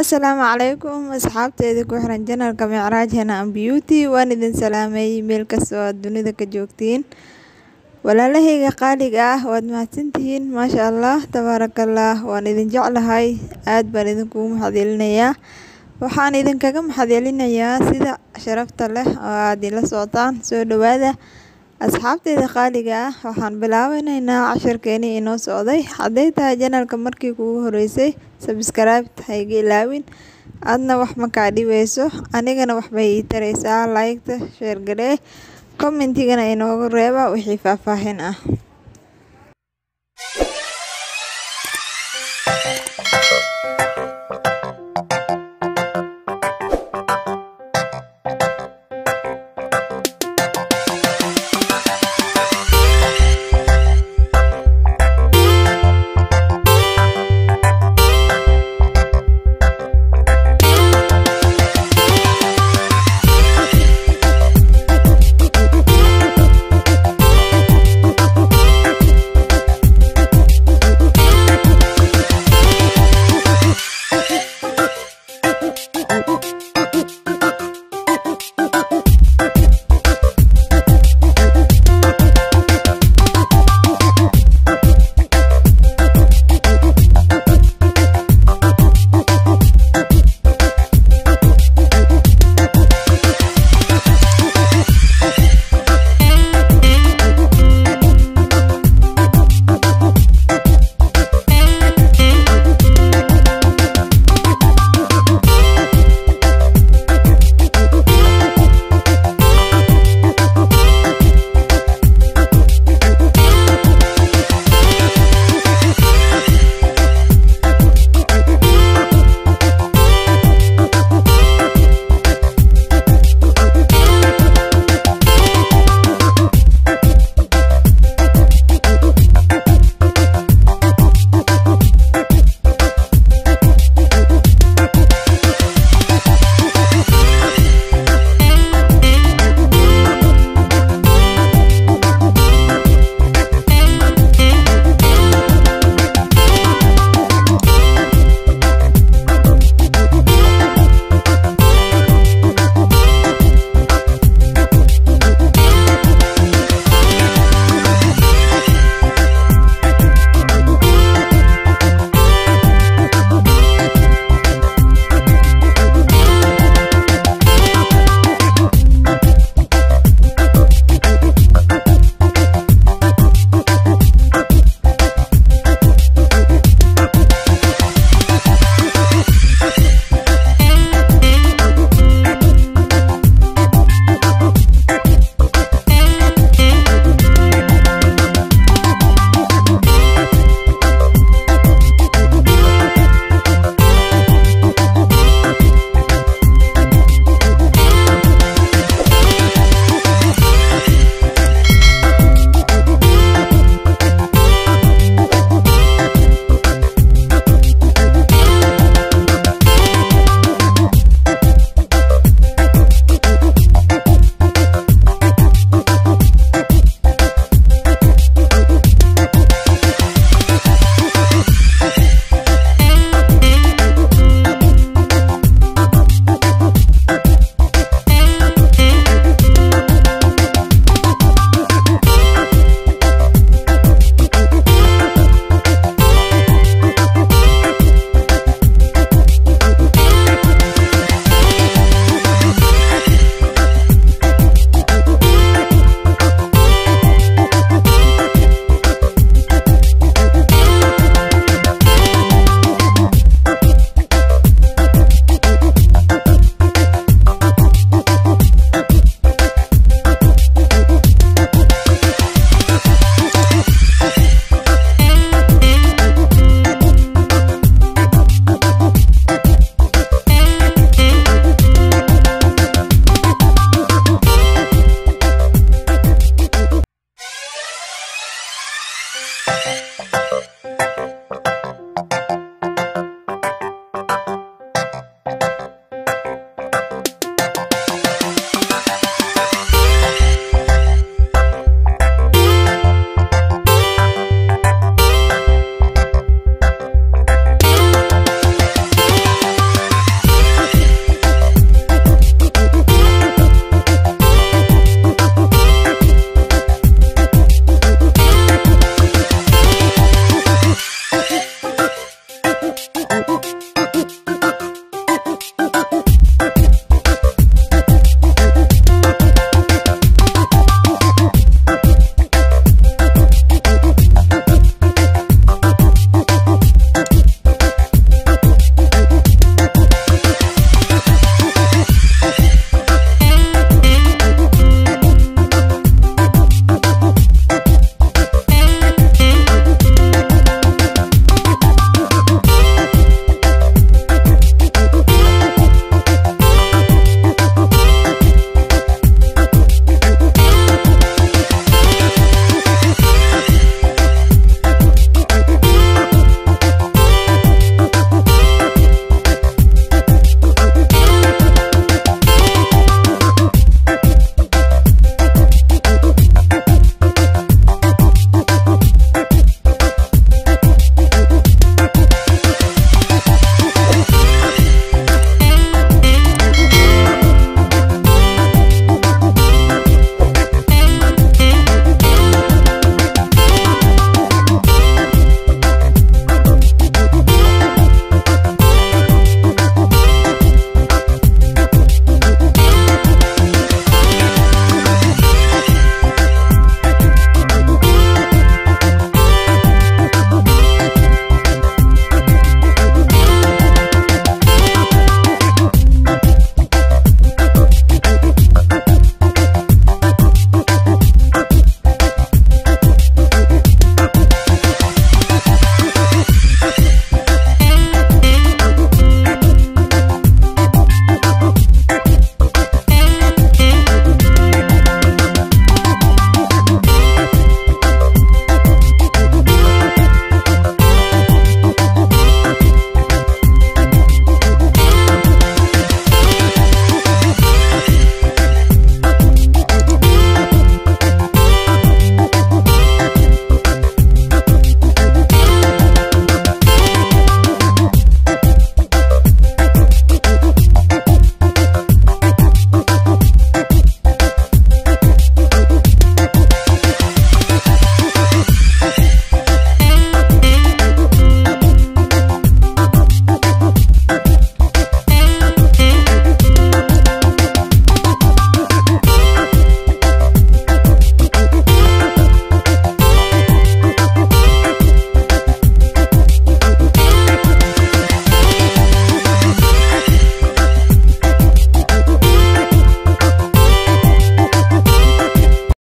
Asalaamu calaykum asxaabteeda ku xiran channelka Micraaj Hena and Beauty waan idin salaamay meel kasta oo aad dunida ka joogtiin walaalahayga qaaliga ah waad mahadsantihiin maasha Allah tabaarakallah waan idin jeclahay aad baan idinkugu mahadcelinayaa waxaan idinkaga mahadcelinayaa sida sharafta leh oo aad ila socotaan soo dhawaada asxaabteeda qaaliga ah waxaan bilaabaynaa casharkeeni inoo socday haday tahay channelka markii kugu horeysay subscribe hayga ilaawin adna wax ma ka dhibayso anigana wax bay ii taraysaa like share garee commentigana inoogu reeba wixii faahfaahin ah